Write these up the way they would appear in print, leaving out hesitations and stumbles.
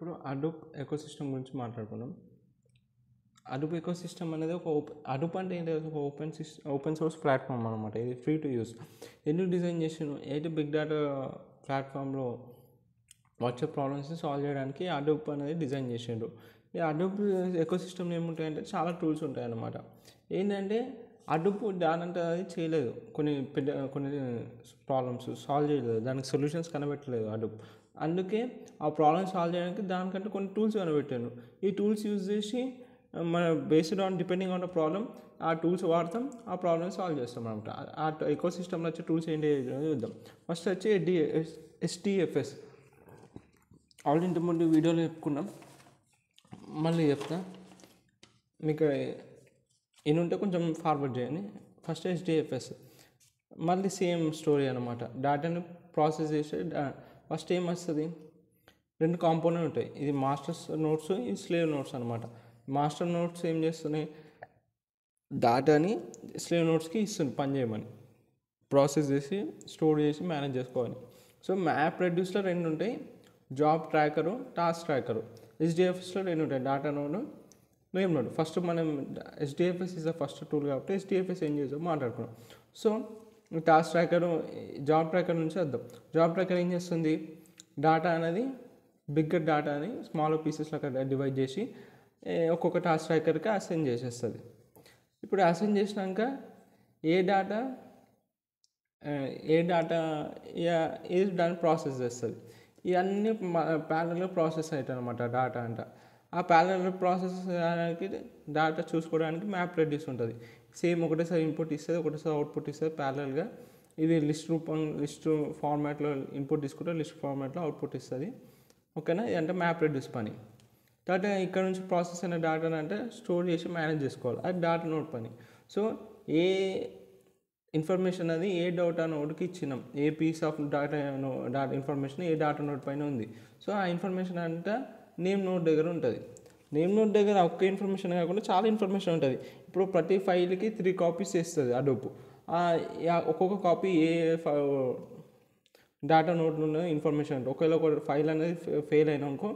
ఇప్పుడు Adobe ecosystem గురించి మాట్లాడుకుందాం. అడోబ్ ఎకోసిస్టమ్ అనేది అడోబ్ అంటే ఏంటి, ఒక ఓపెన్ సోర్స్ ప్లాట్ఫామ్ అనమాట. ఇది ఫ్రీ టు యూస్. ఎందుకు డిజైన్ చేసాను ఏంటి, బిగ్ డేటా ప్లాట్ఫామ్లో వచ్చే ప్రాబ్లమ్స్ని సాల్వ్ చేయడానికి అడోబ్ అనేది డిజైన్ చేసిండు. ఈ అడోబ్ ఎకోసిస్టమ్లో ఏముంటాయంటే చాలా టూల్స్ ఉంటాయి అన్నమాట. ఏంటంటే అడోబ్ దానంటే అది చేయలేదు, కొన్ని ప్రాబ్లమ్స్ సాల్వ్ చేయలేదు, దానికి సొల్యూషన్స్ కనిపెట్టలేదు అడోబ్. అందుకే ఆ ప్రాబ్లమ్స్ సాల్వ్ చేయడానికి దానికంటే కొన్ని టూల్స్ కనిపెట్టాను. ఈ టూల్స్ యూజ్ చేసి మన based on depending on the problem ఆ టూల్స్ వాడతాం, ఆ ప్రాబ్లమ్ సాల్వ్ చేస్తాం అనమాట. ఆ ఎకోసిస్టమ్లో వచ్చే టూల్స్ ఏంటి చూద్దాం. ఫస్ట్ వచ్చి HDFS. ఆల్రెడీ ఇంతకుముందు వీడియోలో చెప్పుకున్నాం, మళ్ళీ చెప్తా. మీకు ఉంటే కొంచెం ఫార్వర్డ్ చేయండి. ఫస్ట్ HDFS మళ్ళీ సేమ్ స్టోరీ అనమాట. డేటాను ప్రాసెస్ చేసే ఫస్ట్ ఏం వస్తుంది, రెండు కాంపోనెంట్ ఉంటాయి. ఇది మాస్టర్స్ నోట్స్, ఇది స్లేవ్ నోట్స్ అనమాట. మాస్టర్ నోట్స్ ఏం చేస్తున్నాయి, డేటాని స్లేవ్ నోట్స్కి ఇస్తుంది పని చేయమని, ప్రాసెస్ చేసి స్టోర్ చేసి మేనేజ్ చేసుకోవాలి. సో మ్యాప్ రెడ్యూస్లో రెండు ఉంటాయి, జాబ్ ట్రాకరు, టాస్క్ ట్రాకరు. HDFSలో రెండు ఉంటాయి, data node, name node. First మనం HDFS is the first tool కాబట్టి HDFS ఏం చేద్దాం మాట్లాడుకున్నాం. So task tracker, job tracker నుంచి వద్దాం. జాబ్ ట్రాకర్ ఏం చేస్తుంది, డేటా అనేది బిగ్గర్ డేటాని స్మాల్ పీసెస్లో డివైడ్ చేసి ఒక్కొక్క టాస్క్ ట్రాకర్కి అసైన్ చేసేస్తుంది. ఇప్పుడు అసైన్ చేసినాక ఏ డేటా ఏది దాన్ని ప్రాసెస్ చేస్తుంది. ఇవన్నీ ప్యారలల్గా ప్రాసెస్ అవుతాయి అనమాట డేటా అంట. ఆ ప్యారలల్ ప్రాసెస్ చేయడానికి డేటా చూసుకోవడానికి రెడ్యూస్ ఉంటుంది. సేమ్ ఒకటేసారి ఇన్పుట్ ఇస్తుంది, ఒకటేసారి అవుట్పుట్ ఇస్తుంది ప్యారలల్గా. ఇది లిస్ట్ ఫార్మాట్లో ఇన్పుట్ తీసుకుంటే లిస్ట్ ఫార్మాట్లో అవుట్పుట్ ఇస్తుంది. ఓకేనా, ఇదంటే రెడ్యూస్ పని. తర్వాత ఇక్కడ నుంచి ప్రాసెస్ అయిన డేటాని అంటే స్టోర్ చేసి మేనేజ్ చేసుకోవాలి, అది డేటా నోడ్ పని. సో ఏ ఇన్ఫర్మేషన్ అది ఏ డేటా నోడ్కి ఇచ్చినాం, ఏ పీస్ ఆఫ్ డేటా ఇన్ఫర్మేషన్ ఏ డేటా నోడ్ పైన ఉంది. సో ఆ ఇన్ఫర్మేషన్ అంతా నేమ్ నోడ్ దగ్గర ఉంటుంది. నేమ్ నోడ్ దగ్గర ఒక్క ఇన్ఫర్మేషన్ కాకుండా చాలా ఇన్ఫర్మేషన్ ఉంటుంది. ఇప్పుడు ప్రతి ఫైల్కి 3 కాపీస్ చేస్తుంది అడోబ్. ఒక్కొక్క కాపీ ఏ డేటా నోడ్లో ఉన్న ఇన్ఫర్మేషన్ ఉంటుంది. ఒకవేళ ఒక ఫైల్ అనేది ఫెయిల్ అయినాకో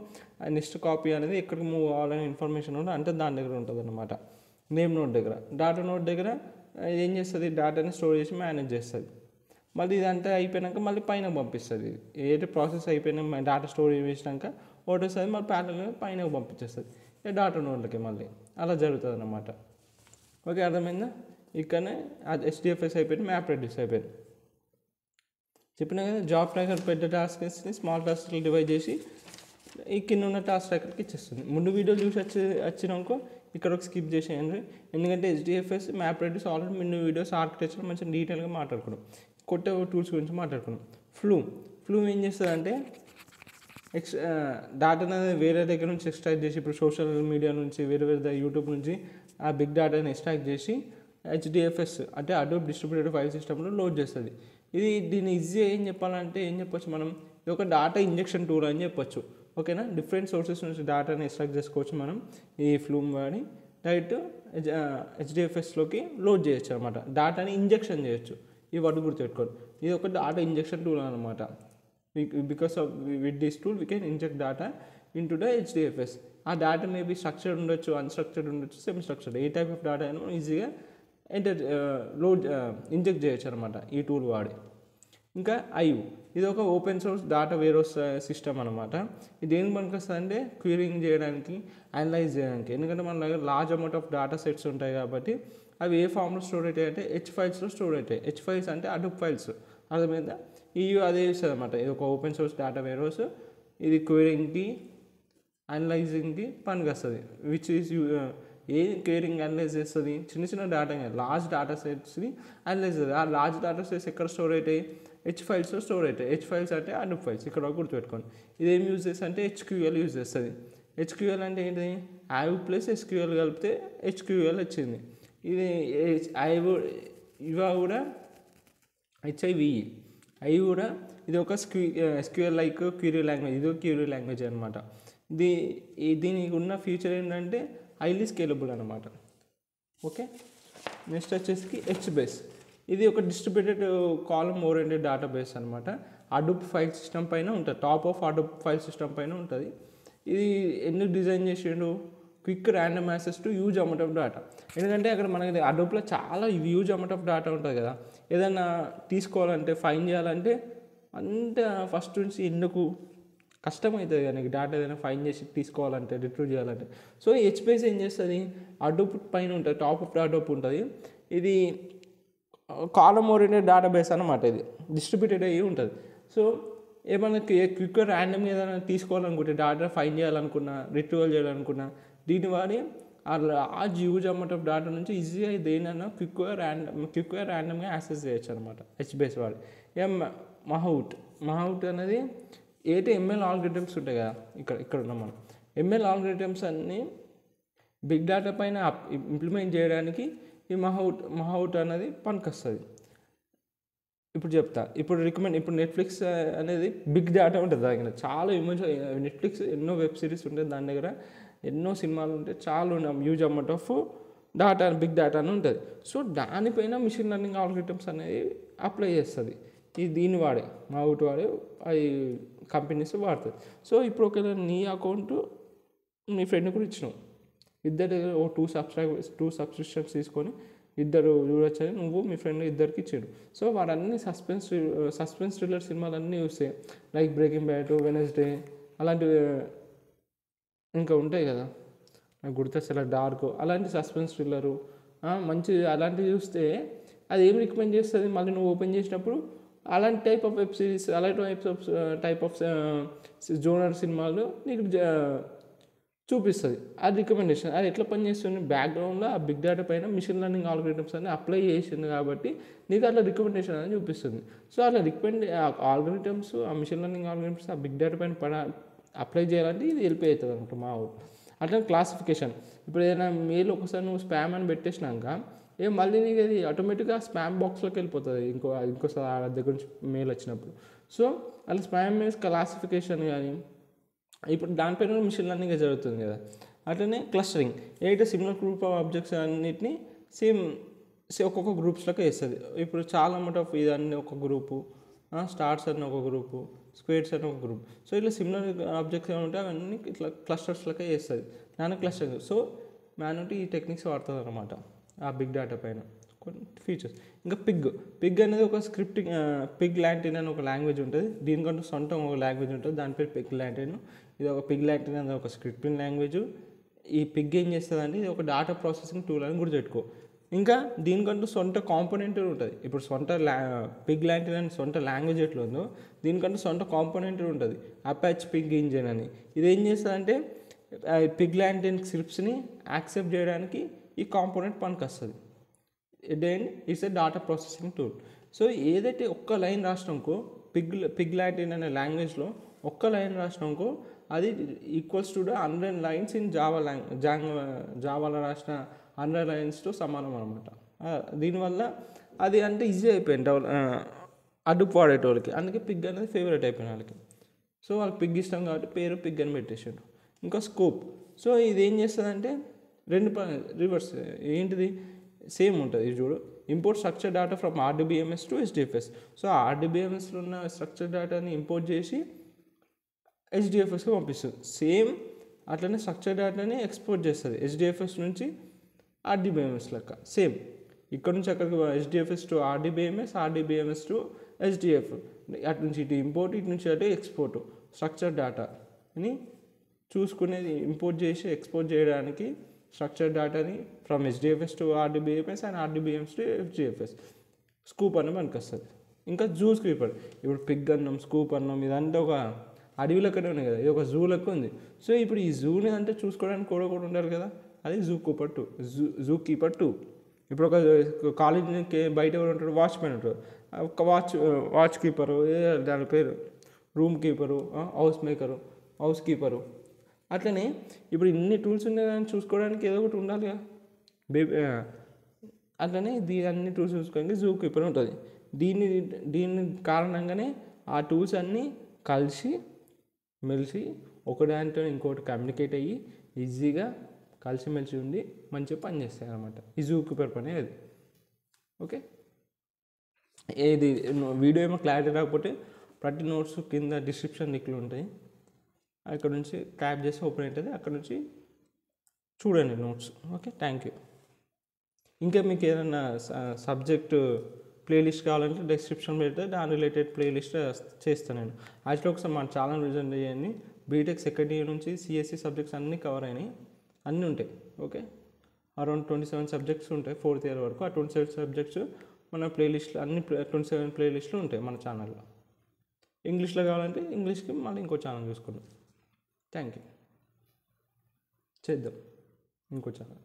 నెక్స్ట్ కాపీ అనేది ఎక్కడికి మూవ్ అవ్వాలనే ఇన్ఫర్మేషన్ అంటే దాని దగ్గర ఉంటుంది అనమాట. నేమ్ నోడ్ దగ్గర, డేటా నోడ్ దగ్గర ఏం చేస్తుంది, డేటాని స్టోర్ చేసి మేనేజ్ చేస్తుంది. మళ్ళీ ఇదంతా అయిపోయాక మళ్ళీ పైన పంపిస్తుంది. ఏదైతే ప్రాసెస్ అయిపోయినా డేటా స్టోర్ చేసినాక ఒకటేసారి మళ్ళీ ప్యారలల్గా పైన పంపించేస్తుంది డేటా నోడ్లకి. మళ్ళీ అలా జరుగుతుంది అన్నమాట. ఓకే, అర్థమైందా? ఇక్కడనే HDFS అయిపోయింది, రెడ్యూస్ అయిపోయింది. చెప్పినా కదా, జాబ్ ట్రాకర్ పెద్ద టాస్క్స్ని స్మాల్ టాస్క్లు డివైడ్ చేసి ఈ కింద ఉన్న టాస్క్ ట్రాకర్కి ఇచ్చేస్తుంది. ముందు వీడియో చూసి వచ్చినాకో ఇక్కడ ఒక స్కిప్ చేసేయండి, ఎందుకంటే HDFS రెడ్యూస్ ఆల్రెడీ ముందు వీడియోస్ ఆర్కిటెక్చర్ మంచిగా డీటెయిల్గా మాట్లాడుకున్నాం. కొత్త టూల్స్ గురించి మాట్లాడుకున్నాం. ఫ్లూ ఏం చేస్తుందంటే డేటా అనేది వేరే దగ్గర నుంచి ఎక్స్ట్రాక్ట్ చేసి, ఇప్పుడు సోషల్ మీడియా నుంచి వేరే యూట్యూబ్ నుంచి ఆ బిగ్ డేటాని ఎక్స్ట్రాక్ట్ చేసి HDFS అంటే అడోబ్ డిస్ట్రిబ్యూటెడ్ ఫైల్ సిస్టమ్లో లోడ్ చేస్తుంది. దీన్ని ఈజీగా ఏం చెప్పాలంటే ఏం చెప్పొచ్చు, మనం ఇది ఒక డేటా ఇంజెక్షన్ టూల్ అని చెప్పొచ్చు. ఓకేనా, డిఫరెంట్ సోర్సెస్ నుంచి డేటాని ఎక్స్ట్రాక్ట్ చేసుకోవచ్చు మనం ఈ ఫ్లూమ్ వాడి డైరెక్ట్ HDFSలోకి లోడ్ చేయొచ్చు అనమాట. డేటాని ఇంజెక్షన్ చేయొచ్చు, ఈ వర్డ్ గుర్తుపెట్టుకోండి. ఇది ఒక డేటా ఇంజెక్షన్ టూల్ అనమాట. Because of with this tool we can inject data in to the HDFS. ఆ డేటా మేబీ స్ట్రక్చర్డ్ ఉండొచ్చు, అన్స్ట్రక్చర్డ్ ఉండొచ్చు, semi structured, A type of data అయినా ఈజీగా ఇంజెక్ట్ చేయొచ్చు అనమాట ఈ టూల్ వాడి. ఇంకా IO, ఇది ఒక open source data warehouse system అనమాట. ఇది దేనికి పనికొస్తుంది అంటే క్యూరింగ్ చేయడానికి, అనలైజ్ చేయడానికి. ఎందుకంటే మన దగ్గర large amount of data sets ఉంటాయి కాబట్టి అవి ఏ ఫామ్లో స్టోర్ అవుతాయి అంటే H ఫైల్స్లో స్టోర్ అవుతాయి. H ఫైల్స్ అంటే అడోబ్ ఫైల్స్, అర్థమైందా? అదే ఇస్తుంది అనమాట. ఇది ఒక ఓపెన్ సోర్స్ డేటా వేరోస్. ఇది క్యూరింగ్కి, అనలైజింగ్కి పనికి వస్తుంది. Which is a curing analyse చేస్తుంది, చిన్న డేటా, లార్జ్ డేటా సెట్స్ని అనలైజ్ చేస్తుంది. ఆ లార్జ్ డేటా సెట్స్ ఎక్కడ స్టోర్ అవుతాయి, H ఫైల్స్లో స్టోర్ అవుతాయి. H ఫైల్స్ అంటే అడోబ్ ఫైల్స్, ఇక్కడ గుర్తుపెట్టుకోండి. ఇది ఏం యూజ్ చేస్తుంది అంటే HQL యూజ్ చేస్తుంది. HQL అంటే ఏంటి, IO ప్లస్ SQL కలిపితే HQL వచ్చింది. ఇది ఇవా కూడా HIVE కూడా ఇది ఒక SQL లైక్ క్యూరీ లాంగ్వేజ్. ఇది ఒక క్యూరీ లాంగ్వేజ్ అనమాట. దీనికి ఉన్న ఫీచర్ ఏంటంటే హైలీ స్కేలబుల్ అనమాట. ఓకే, నెక్స్ట్ వచ్చేసి HBase. ఇది ఒక డిస్ట్రిబ్యూటెడ్ కాలమ్ ఓరియంటెడ్ డేటాబేస్ అనమాట. అడోబ్ ఫైల్ సిస్టమ్ పైన ఉంటుంది, top of Adobe file system పైన ఉంటుంది. ఇది ఎందుకు డిజైన్ చేసిండు, quick random access to huge amount of data. ఎందుకంటే అక్కడ మనకి అడోబ్లో చాలా హ్యూజ్ అమౌంట్ ఆఫ్ డేటా ఉంటుంది కదా, ఏదైనా తీసుకోవాలంటే ఫైండ్ చేయాలంటే అంత ఫస్ట్ నుంచి ఎందుకు కష్టమవుతుంది కదా నీకు డేటా ఏదైనా ఫైండ్ చేసి తీసుకోవాలంటే రిట్రీవ్ చేయాలంటే. సో హెచ్బేస్ ఏం చేస్తుంది, అడోబ్ పైన ఉంటుంది, టాప్ ఆఫ్ అడోబ్ ఉంటుంది. ఇది కాలమ్ ఓరియంటెడ్ డేటాబేస్ అనమాట, ఇది డిస్ట్రిబ్యూటెడ్ అయ్యి ఉంటుంది. సో ఏమైనా క్విక్గా ర్యాండమ్గా ఏదైనా తీసుకోవాలనుకుంటే, డేటా ఫైండ్ చేయాలనుకున్నా, రిట్రీవల్ చేయాలనుకున్నా, దీని వాడి ఆ large huge amount of data నుంచి ఈజీగా దేనైనా క్విక్గా ర్యాండమ్గా యాక్సెస్ చేయొచ్చు అనమాట హెచ్బేస్ వాడి. మహౌట్ అనేది ఎంఎల్ ఆల్గరిథమ్స్ ఉంటాయి కదా, ఇక్కడ ఉన్నాం మనం. ఎంఎల్ ఆల్గరిథమ్స్ అన్నీ బిగ్ డేటా పైన ఇంప్లిమెంట్ చేయడానికి ఈ మహౌట్ అనేది పనికొస్తుంది. ఇప్పుడు చెప్తా. ఇప్పుడు నెట్ఫ్లిక్స్ అనేది బిగ్ డేటా ఉంటుంది దగ్గర, చాలా నెట్ఫ్లిక్స్ ఎన్నో వెబ్ సిరీస్ ఉంటుంది, దాని దగ్గర ఎన్నో సినిమాలు ఉంటాయి, చాలా huge amount of data, big data అని ఉంటుంది. సో దానిపైన మిషన్ లెర్నింగ్ ఆల్గరిథమ్స్ అనేది అప్లై చేస్తుంది. దీన్ని వాడే మహౌట్ వాడే అవి కంపెనీస్ వాడుతుంది. సో ఇప్పుడు ఒకవేళ నీ అకౌంట్ నీ ఫ్రెండ్ కూడా ఇచ్చినావు, ఇద్దరు దగ్గర ఓ 2 సబ్స్క్రిప్షన్స్ తీసుకొని ఇద్దరు చూడొచ్చని నువ్వు మీ ఫ్రెండ్ ఇద్దరికి ఇచ్చాడు. సో వాడన్నీ సస్పెన్స్ థ్రిల్లర్ సినిమాలన్నీ చూస్తే, లైక్ బ్రేకింగ్ బ్యాడ్, వెనస్డే అలాంటివి ఇంకా ఉంటాయి కదా, నాకు గుర్తొస్తే డార్క్, అలాంటి సస్పెన్స్ థ్రిల్లరు మంచి అలాంటివి చూస్తే అది ఏం రికమెండ్ చేస్తుంది, మళ్ళీ నువ్వు ఓపెన్ చేసినప్పుడు అలాంటి టైప్ ఆఫ్ వెబ్ సిరీస్, అలాంటి టైప్ ఆఫ్ జోనర్ సినిమాలు నీకు చూపిస్తుంది. అది రికమెండేషన్. అది ఎట్లా పనిచేస్తుంది, బ్యాక్గ్రౌండ్లో ఆ బిగ్ డేటా పైన మిషన్ లెర్నింగ్ ఆల్గరిథమ్స్ అని అప్లై చేసింది కాబట్టి నీకు అట్లా రికమెండేషన్ అని చూపిస్తుంది. సో అట్లా ఆల్గరిథమ్స్, ఆ మిషన్ లెర్నింగ్ ఆల్గరిథమ్స్ ఆ బిగ్ డేటా పైన అప్లై చేయాలంటే ఇది హెల్ప్ అవుతుంది అనమాట మా ఊరు. అట్లా క్లాసిఫికేషన్, ఇప్పుడు ఏదైనా మెయిల్ ఒకసారి నువ్వు స్పామ్ అని పెట్టేసినాక మళ్ళీ నీకు అది ఆటోమేటిక్గా స్పామ్ బాక్స్లోకి వెళ్ళిపోతుంది ఇంకోసారి ఆ దగ్గర నుంచి మెయిల్ వచ్చినప్పుడు. సో అలా స్పామ్ మెయిల్స్ క్లాసిఫికేషన్ కానీ ఇప్పుడు దానిపైన మిషన్ లెర్నింగ్ జరుగుతుంది కదా. అట్లనే clustering, similar group of objects అన్నిటిని సేమ్ ఒక్కొక్క గ్రూప్స్లోకి వేస్తుంది. ఇప్పుడు చాలా అమౌంట్ ఆఫ్ ఇదన్నీ ఒక గ్రూపు, స్టార్స్ అని ఒక గ్రూపు, స్క్వేర్స్ అని ఒక గ్రూప్. సో ఇట్లా సిమిలర్ ఆబ్జెక్ట్స్ ఏమంటే అవన్నీ ఇట్లా క్లస్టర్స్లోకే వేస్తుంది, దాని క్లస్టరింగ్. సో మ్యానుటీ ఈ టెక్నిక్స్ వాడుతుంది అనమాట ఆ బిగ్ డేటా పైన కొన్ని ఫీచర్స్. ఇంకా పిగ్ అనేది ఒక స్క్రిప్టింగ్, పిగ్ లాంటిన్ అని ఒక లాంగ్వేజ్ ఉంటుంది, దీనికంటూ సొంతం ఒక లాంగ్వేజ్ ఉంటుంది, దాని పేరు పిగ్ లాంటిన్. ఇది ఒక పిగ్ లాంటిన్ అనేది ఒక స్క్రిప్టింగ్ లాంగ్వేజ్. ఈ పిగ్ ఏం చేస్తుందంటే ఇది ఒక డేటా ప్రాసెసింగ్ టూల్ అని గుర్తుపెట్టుకో. ఇంకా దీనికంటూ సొంత కాంపోనెంట్ ఉంటుంది. ఇప్పుడు పిగ్ లాంటిన్ అని సొంత లాంగ్వేజ్ ఎట్లా ఉందో దీనికంటూ సొంత కాంపోనెంట్ ఉంటుంది, అపాచ్ పిగ్ ఇంజిన్ అని. ఇది ఏం చేస్తుందంటే పిగ్ లాంటిన్ స్క్రిప్ట్స్ని యాక్సెప్ట్ చేయడానికి ఈ కాంపోనెంట్ పనికి వస్తుంది. Then it's a data processing tool. So ఏదైతే ఒక్క లైన్ రాసినాకో పిగ్ లాంటిన్ అనే లాంగ్వేజ్లో ఒక్క లైన్ రాసినాకో అది ఈక్వల్స్ టు 100 లైన్స్ ఇన్ జావాలో రాసిన 100 లైన్స్తో సమానం అనమాట. దీనివల్ల అది అంటే ఈజీ అయిపోయింది అడుపు వాడేటోళ్ళకి, అందుకే పిగ్ అనేది ఫేవరెట్ అయిపోయిన వాళ్ళకి. సో వాళ్ళకి పిగ్ ఇష్టం కాబట్టి పేరు పిగ్ అని పెట్టేసాడు. ఇంకా స్కోప్, సో ఇది ఏం చేస్తుందంటే రివర్స్ ఏంటిది, సేమ్ ఉంటుంది. ఇది చూడు, import structure data from RDBMS to HDFS. So RDBMSలో ఉన్న స్ట్రక్చర్ డేటాని ఇంపోర్ట్ చేసి HDFSకి పంపిస్తుంది. సేమ్ అట్లనే స్ట్రక్చర్ డేటాని ఎక్స్పోర్ట్ చేస్తుంది HDFS నుంచి RDBMS లెక్క. సేమ్ ఇక్కడ నుంచి అక్కడికి HDFS to RDBMS to HDF, అటు నుంచి ఇటు ఇంపోర్ట్, ఇటు నుంచి అటు ఎక్స్పోర్ట్. స్ట్రక్చర్ డేటాని చూసుకునేది ఇంపోర్ట్ చేసి ఎక్స్పోర్ట్ చేయడానికి స్ట్రక్చర్ డేటాని from HDFS to RDBMS and RDBMS to HDFS. Scoop అన్న మనకు వస్తుంది. ఇంకా జూ స్క్రీపర్, ఇప్పుడు పిగ్ అన్నాం, స్కూప్ అన్నాం, ఇదంతా ఒక అడవి లెక్కనే ఉన్నాయి కదా, ఇది ఒక జూ లెక్క ఉంది. సో ఇప్పుడు ఈ జూని అంటే చూసుకోవడానికి కూడా ఉండాలి కదా, అది జూ కీపర్ 2. ఇప్పుడు ఒక కాలేజీకి బయట ఎవరు ఉంటాడు, వాచ్మెన్ ఉంటాడు, ఒక వాచ్ కీపరు, దాని పేరు రూమ్ కీపరు, హౌస్ కీపరు. అట్లనే ఇప్పుడు ఇన్ని టూల్స్ ఉన్నాయి కానీ చూసుకోవడానికి ఏదో ఒకటి ఉండాలి కదా అట్లనే అన్ని టూల్స్ చూసుకోవడానికి జూ కీపర్ ఉంటుంది. దీని కారణంగానే ఆ టూల్స్ అన్నీ కలిసి మెలిసి ఒకదానితో ఇంకోటి కమ్యూనికేట్ అయ్యి ఈజీగా కలిసిమెలిసి ఉండి మంచిగా పనిచేస్తాయి అన్నమాట ఈ జూ కీపర్ పని. అది ఓకే. ఏది వీడియో ఏమో క్లారిటీ రాకపోతే ప్రతి నోట్స్ కింద డిస్క్రిప్షన్ లింక్లు ఉంటాయి, అక్కడ నుంచి ట్యాప్ చేసి ఓపెన్ అవుతుంది, అక్కడ నుంచి చూడండి నోట్స్. Okay, thank you. ఇంకా మీకు ఏదైనా సబ్జెక్టు ప్లేలిస్ట్ కావాలంటే డిస్క్రిప్షన్ పెడితే దాని రిలేటెడ్ ప్లేలిస్ట్ చేస్తాను నేను. యాక్చువల్లీ ఒకసారి మన ఛానల్ విజిట్ చేయండి. బీటెక్ సెకండ్ ఇయర్ నుంచి సిఎస్సి సబ్జెక్ట్స్ అన్నీ కవర్ అయినాయి, అన్నీ ఉంటాయి. ఓకే, అరౌండ్ 27 సబ్జెక్ట్స్ ఉంటాయి 4th ఇయర్ వరకు. ఆ 27 సబ్జెక్ట్స్ మన ప్లేలిస్ట్లో అన్ని 27 ప్లేలిస్ట్లు ఉంటాయి మన ఛానల్లో. ఇంగ్లీష్లో కావాలంటే ఇంగ్లీష్కి మళ్ళీ ఇంకో ఛానల్ చూసుకుందాం. Thank you. చేద్దాం ఇంకో ఛానల్.